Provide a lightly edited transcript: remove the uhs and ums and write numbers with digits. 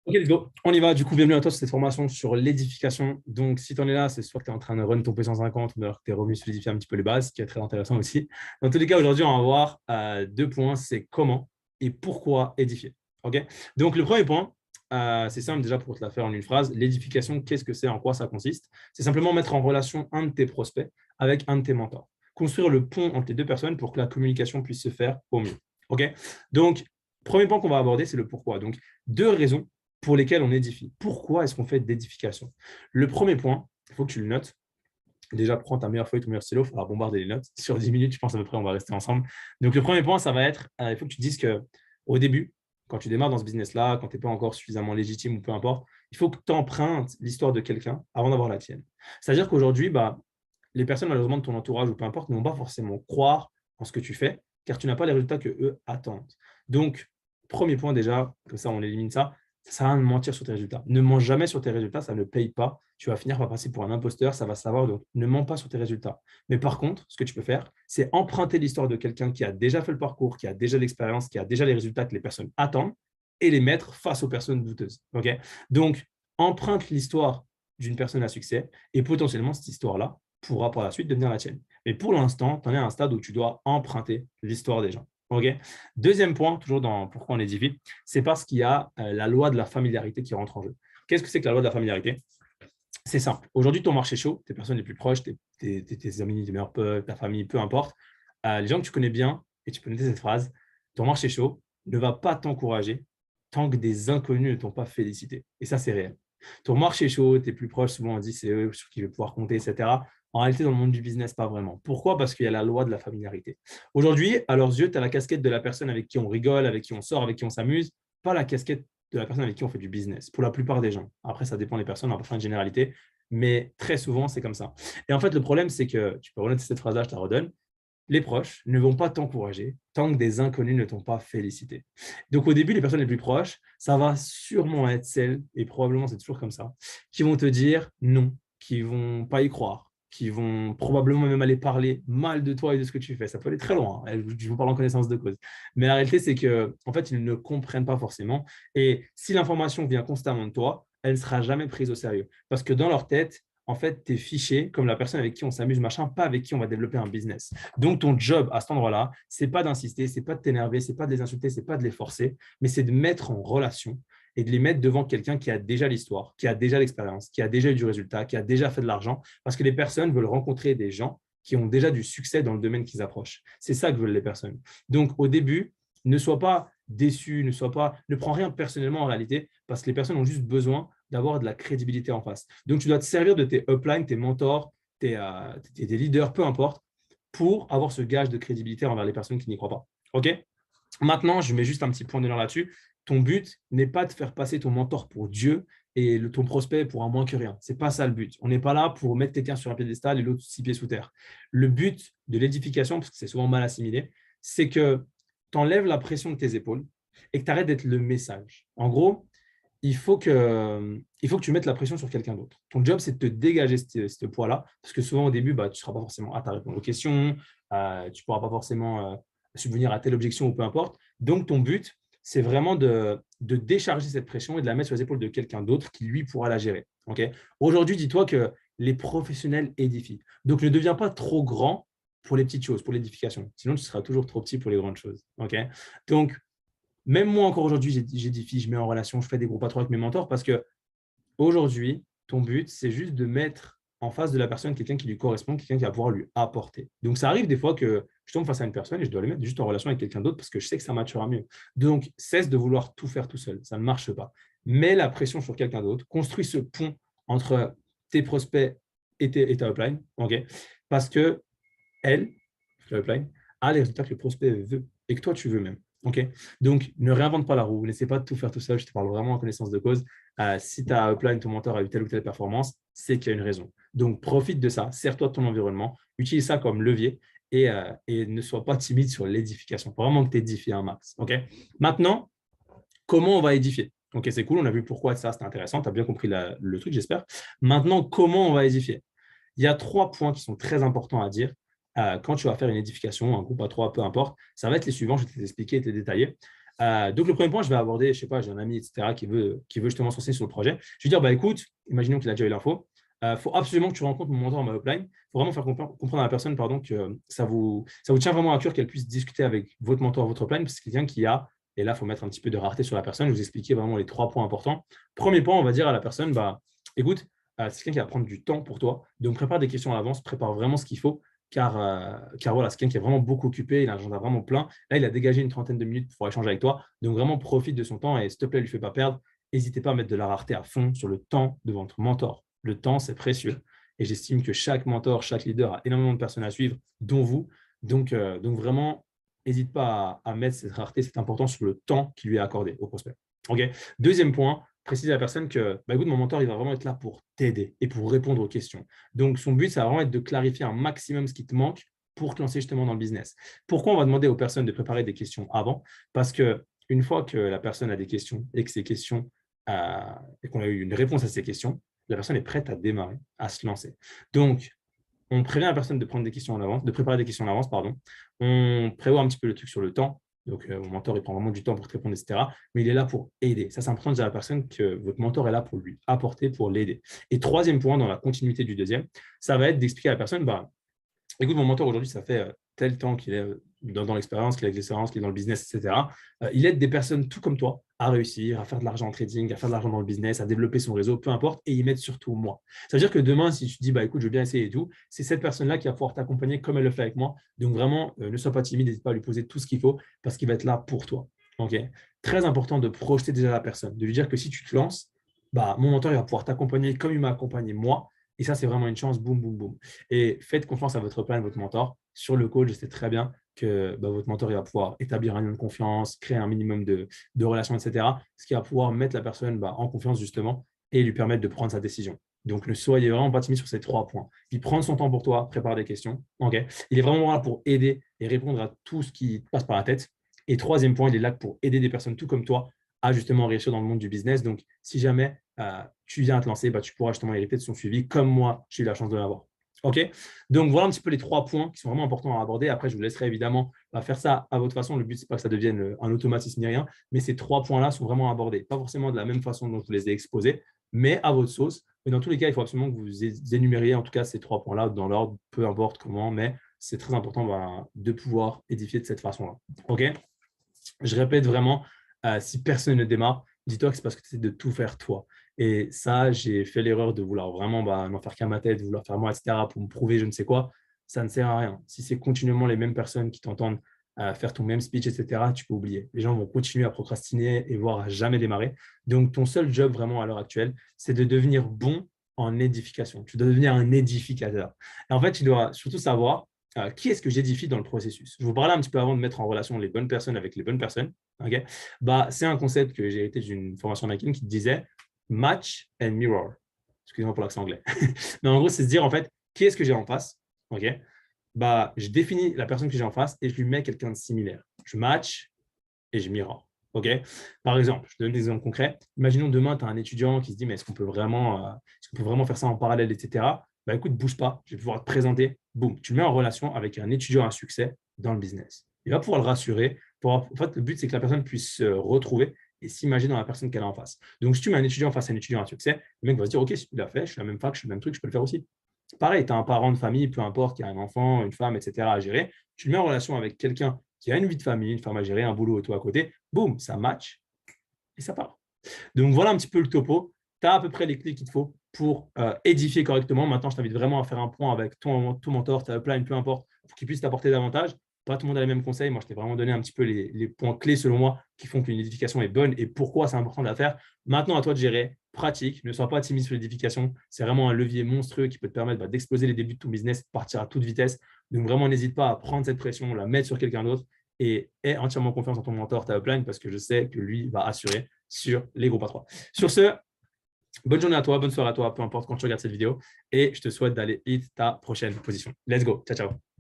Ok, let's go. On y va. Du coup, bienvenue à toi sur cette formation sur l'édification. Donc, si tu en es là, c'est soit que tu es en train de run ton P150 ou alors que tu es revenu solidifier un petit peu les bases, ce qui est très intéressant aussi. Dans tous les cas, aujourd'hui, on va voir deux points, c'est comment et pourquoi édifier. Ok. Donc, le premier point, c'est simple déjà pour te la faire en une phrase. L'édification, qu'est-ce que c'est, en quoi ça consiste? C'est simplement mettre en relation un de tes prospects avec un de tes mentors. Construire le pont entre les deux personnes pour que la communication puisse se faire au mieux. Ok. Donc, premier point qu'on va aborder, c'est le pourquoi. Donc, deux raisons pour lesquels on édifie. Pourquoi est-ce qu'on fait d'édification? Le premier point, il faut que tu le notes. Déjà, prends ta meilleure feuille, ton meilleur stylo, il faudra bombarder les notes. Sur 10 minutes, je pense à peu près, on va rester ensemble. Donc, le premier point, ça va être, il faut que tu te dises qu'au début, quand tu démarres dans ce business-là, quand tu n'es pas encore suffisamment légitime ou peu importe, il faut que tu empruntes l'histoire de quelqu'un avant d'avoir la tienne. C'est-à-dire qu'aujourd'hui, les personnes, malheureusement, de ton entourage ou peu importe, ne vont pas forcément croire en ce que tu fais, car tu n'as pas les résultats que eux attendent. Donc, premier point déjà, comme ça, on élimine ça. Ça sert à rien de mentir sur tes résultats. Ne mens jamais sur tes résultats, ça ne paye pas. Tu vas finir par passer pour un imposteur, ça va savoir. Donc, ne mens pas sur tes résultats. Mais par contre, ce que tu peux faire, c'est emprunter l'histoire de quelqu'un qui a déjà fait le parcours, qui a déjà l'expérience, qui a déjà les résultats que les personnes attendent et les mettre face aux personnes douteuses. Ok. Donc, emprunte l'histoire d'une personne à succès et potentiellement cette histoire-là pourra par la suite devenir la tienne. Mais pour l'instant, tu en es à un stade où tu dois emprunter l'histoire des gens. Okay. Deuxième point, toujours dans pourquoi on édifie, c'est parce qu'il y a la loi de la familiarité qui rentre en jeu. Qu'est-ce que c'est que la loi de la familiarité? C'est simple. Aujourd'hui, ton marché chaud, tes personnes les plus proches, tes amis, tes meilleurs potes, ta famille, peu importe, les gens que tu connais bien, et tu peux noter cette phrase, ton marché chaud ne va pas t'encourager tant que des inconnus ne t'ont pas félicité. Et ça, c'est réel. Ton marché chaud, tes plus proches, souvent on dit c'est eux sur qui je vais pouvoir compter, etc. En réalité, dans le monde du business, pas vraiment. Pourquoi? Parce qu'il y a la loi de la familiarité. Aujourd'hui, à leurs yeux, tu as la casquette de la personne avec qui on rigole, avec qui on sort, avec qui on s'amuse, pas la casquette de la personne avec qui on fait du business, pour la plupart des gens. Après, ça dépend des personnes, on va pas faire une généralité, mais très souvent, c'est comme ça. Et en fait, le problème, c'est que, tu peux remettre cette phrase-là, je te la redonne, les proches ne vont pas t'encourager tant que des inconnus ne t'ont pas félicité. Donc, au début, les personnes les plus proches, ça va sûrement être celles, et probablement c'est toujours comme ça, qui vont te dire non, qui vont pas y croire, qui vont probablement même aller parler mal de toi et de ce que tu fais. Ça peut aller très loin, hein. Je vous parle en connaissance de cause. Mais la réalité, c'est que, en fait, ils ne comprennent pas forcément. Et si l'information vient constamment de toi, elle ne sera jamais prise au sérieux. Parce que dans leur tête, en fait, tu es fiché comme la personne avec qui on s'amuse, machin, pas avec qui on va développer un business. Donc, ton job à cet endroit-là, c'est pas d'insister, c'est pas de t'énerver, c'est pas de les insulter, c'est pas de les forcer, mais c'est de mettre en relation et de les mettre devant quelqu'un qui a déjà l'histoire, qui a déjà l'expérience, qui a déjà eu du résultat, qui a déjà fait de l'argent, parce que les personnes veulent rencontrer des gens qui ont déjà du succès dans le domaine qu'ils approchent. C'est ça que veulent les personnes. Donc, au début, ne sois pas déçu, ne prends rien personnellement en réalité, parce que les personnes ont juste besoin d'avoir de la crédibilité en face. Donc, tu dois te servir de tes uplines, tes mentors, tes leaders, peu importe, pour avoir ce gage de crédibilité envers les personnes qui n'y croient pas. OK? Maintenant, je mets juste un petit point d'honneur là-dessus. Ton but n'est pas de faire passer ton mentor pour Dieu et ton prospect pour un moins que rien. Ce n'est pas ça le but. On n'est pas là pour mettre quelqu'un sur un piédestal et l'autre 6 pieds sous terre. Le but de l'édification, parce que c'est souvent mal assimilé, c'est que tu enlèves la pression de tes épaules et que tu arrêtes d'être le message. En gros, il faut que tu mettes la pression sur quelqu'un d'autre. Ton job, c'est de te dégager ce poids-là, parce que souvent au début, tu ne seras pas forcément apte à répondre aux questions, tu ne pourras pas forcément subvenir à telle objection ou peu importe. Donc, ton but, c'est vraiment de décharger cette pression et de la mettre sur les épaules de quelqu'un d'autre qui, lui, pourra la gérer. Okay. Aujourd'hui, dis-toi que les professionnels édifient. Donc, ne deviens pas trop grand pour les petites choses, pour l'édification. Sinon, tu seras toujours trop petit pour les grandes choses. Okay. Donc, même moi, encore aujourd'hui, j'édifie, je mets en relation, je fais des groupes patrons avec mes mentors parce que aujourd'hui, ton but, c'est juste de mettre en face de la personne quelqu'un qui lui correspond, quelqu'un qui va pouvoir lui apporter. Donc, ça arrive des fois que je tombe face à une personne et je dois le mettre juste en relation avec quelqu'un d'autre parce que je sais que ça matchera mieux. Donc, cesse de vouloir tout faire tout seul. Ça ne marche pas. Mets la pression sur quelqu'un d'autre. Construis ce pont entre tes prospects et ta upline. Okay, parce que elle, la upline, a les résultats que le prospect veut et que toi, tu veux même. Okay. Donc, ne réinvente pas la roue. N'essaie pas de tout faire tout seul. Je te parle vraiment en connaissance de cause. Si ta upline, ton mentor a eu telle ou telle performance, c'est qu'il y a une raison. Donc, profite de ça. Sers-toi de ton environnement. Utilise ça comme levier et ne sois pas timide sur l'édification. Il faut vraiment que tu édifies un max. Okay. Maintenant, comment on va édifier? Ok, c'est cool. On a vu pourquoi ça, c'était intéressant. Tu as bien compris le truc, j'espère. Maintenant, comment on va édifier? Il y a 3 points qui sont très importants à dire quand tu vas faire une édification, un groupe à 3, peu importe. Ça va être les suivants, je vais te les expliquer et te les détailler. Donc, le premier point, je vais aborder, je sais pas, j'ai un ami, etc., qui veut justement se renseigner sur le projet. Je vais dire, bah, écoute, imaginons qu'il a déjà eu l'info. Il faut absolument que tu rencontres mon mentor en mode offline. Il faut vraiment faire comprendre à la personne pardon, que ça vous tient vraiment à cœur qu'elle puisse discuter avec votre mentor, votre offline, parce que c'est quelqu'un qui a, et là, il faut mettre un petit peu de rareté sur la personne, vous expliquer vraiment les 3 points importants. Premier point, on va dire à la personne, bah, écoute, c'est quelqu'un qui va prendre du temps pour toi, donc prépare des questions à l'avance, prépare vraiment ce qu'il faut, car voilà, c'est quelqu'un qui est vraiment beaucoup occupé, il a un agenda vraiment plein. Là, il a dégagé une trentaine de minutes pour pouvoir échanger avec toi, donc vraiment profite de son temps et s'il te plaît, ne lui fais pas perdre. N'hésitez pas à mettre de la rareté à fond sur le temps de votre mentor. Le temps, c'est précieux. Et j'estime que chaque mentor, chaque leader a énormément de personnes à suivre, dont vous. Donc vraiment, n'hésite pas à mettre cette rareté, c'est important sur le temps qui lui est accordé au prospect. Okay. Deuxième point, précise à la personne que bah, écoute, mon mentor, il va vraiment être là pour t'aider et pour répondre aux questions. Donc, son but, ça va vraiment être de clarifier un maximum ce qui te manque pour te lancer justement dans le business. Pourquoi on va demander aux personnes de préparer des questions avant? Parce qu'une fois que la personne a des questions et que ces questions et qu'on a eu une réponse à ces questions, la personne est prête à démarrer, à se lancer. Donc, on prévient la personne de prendre des questions en avance, de préparer des questions en avance, pardon. On prévoit un petit peu le truc sur le temps. Donc, mon mentor, il prend vraiment du temps pour te répondre, etc. Mais il est là pour aider. Ça, c'est important de dire à la personne que votre mentor est là pour lui apporter, pour l'aider. Et troisième point, dans la continuité du deuxième, ça va être d'expliquer à la personne, bah, écoute, mon mentor aujourd'hui, ça fait tel temps qu'il est dans l'expérience, qu'il a de l'expérience, qu'il est dans le business, etc. Il aide des personnes tout comme toi à réussir, à faire de l'argent en trading, à faire de l'argent dans le business, à développer son réseau, peu importe, et il m'aide surtout moi. Ça veut dire que demain, si tu te dis, bah, écoute, je veux bien essayer et tout, c'est cette personne-là qui va pouvoir t'accompagner comme elle le fait avec moi. Donc vraiment, ne sois pas timide, n'hésite pas à lui poser tout ce qu'il faut parce qu'il va être là pour toi. Okay. Très important de projeter déjà la personne, de lui dire que si tu te lances, bah, mon mentor il va pouvoir t'accompagner comme il m'a accompagné moi. Et ça, c'est vraiment une chance, boum, boum, boum. Et faites confiance à votre plan, à votre mentor. Sur le call, je sais très bien que bah, votre mentor il va pouvoir établir un lien de confiance, créer un minimum de relations, etc. Ce qui va pouvoir mettre la personne bah, en confiance, justement, et lui permettre de prendre sa décision. Donc, ne soyez vraiment pas timide sur ces 3 points. Il prend son temps pour toi, prépare des questions. Okay. Il est vraiment là pour aider et répondre à tout ce qui passe par la tête. Et troisième point, il est là pour aider des personnes tout comme toi à justement réussir dans le monde du business. Donc, si jamais tu viens à te lancer, bah, tu pourras justement hériter de son suivi comme moi, j'ai eu la chance de l'avoir. OK. Donc, voilà un petit peu les 3 points qui sont vraiment importants à aborder. Après, je vous laisserai évidemment faire ça à votre façon. Le but, ce n'est pas que ça devienne un automatisme ni rien, mais ces 3 points-là sont vraiment abordés. Pas forcément de la même façon dont je vous les ai exposés, mais à votre sauce. Mais dans tous les cas, il faut absolument que vous énumériez en tout cas ces 3 points-là dans l'ordre, peu importe comment, mais c'est très important de pouvoir édifier de cette façon-là. OK. Je répète vraiment, si personne ne démarre, dis-toi que c'est parce que tu essaies de tout faire toi. Et ça, j'ai fait l'erreur de vouloir vraiment n'en faire qu'à ma tête, de vouloir faire moi, etc., pour me prouver je ne sais quoi. Ça ne sert à rien. Si c'est continuellement les mêmes personnes qui t'entendent faire ton même speech, etc., tu peux oublier. Les gens vont continuer à procrastiner et voire à jamais démarrer. Donc, ton seul job vraiment à l'heure actuelle, c'est de devenir bon en édification. Tu dois devenir un édificateur. Et en fait, tu dois surtout savoir qui est-ce que j'édifie dans le processus. Je vous parlais un petit peu avant de mettre en relation les bonnes personnes avec les bonnes personnes. Okay, bah, c'est un concept que j'ai hérité d'une formation américaine qui disait match and mirror. Excusez-moi pour l'accent anglais. Mais en gros, c'est se dire en fait, qui est-ce que j'ai en face. Okay, bah, je définis la personne que j'ai en face et je lui mets quelqu'un de similaire. Je match et je mirror. Okay, par exemple, je te donne des exemples concrets. Imaginons demain, tu as un étudiant qui se dit mais est-ce qu'on peut vraiment faire ça en parallèle, etc. Bah, écoute, bouge pas, je vais pouvoir te présenter. Boum, tu le mets en relation avec un étudiant à succès dans le business. Il va pouvoir le rassurer. En fait, le but, c'est que la personne puisse se retrouver et s'imaginer dans la personne qu'elle a en face. Donc, si tu mets un étudiant face à un étudiant à succès, le mec va se dire, OK, si tu l'as fait, je suis la même fac, je suis le même truc, je peux le faire aussi. Pareil, tu as un parent de famille, peu importe, qui a un enfant, une femme, etc. à gérer. Tu le mets en relation avec quelqu'un qui a une vie de famille, une femme à gérer, un boulot et tout à côté. Boum, ça match et ça part. Donc, voilà un petit peu le topo. Tu as à peu près les clés qu'il te faut pour édifier correctement. Maintenant, je t'invite vraiment à faire un point avec ton mentor, ta upline, peu importe, pour qu'il puisse t'apporter davantage. Pas tout le monde a les mêmes conseils. Moi, je t'ai vraiment donné un petit peu les points clés, selon moi, qui font qu'une édification est bonne et pourquoi c'est important de la faire. Maintenant, à toi de gérer. Pratique. Ne sois pas timide sur l'édification. C'est vraiment un levier monstrueux qui peut te permettre d'exploser les débuts de ton business, de partir à toute vitesse. Donc, vraiment, n'hésite pas à prendre cette pression, la mettre sur quelqu'un d'autre et aie entièrement confiance en ton mentor, ta upline, parce que je sais que lui va assurer sur les groupes A3. Sur ce, bonne journée à toi, bonne soirée à toi, peu importe quand tu regardes cette vidéo. Et je te souhaite d'aller hit ta prochaine position. Let's go. Ciao, ciao.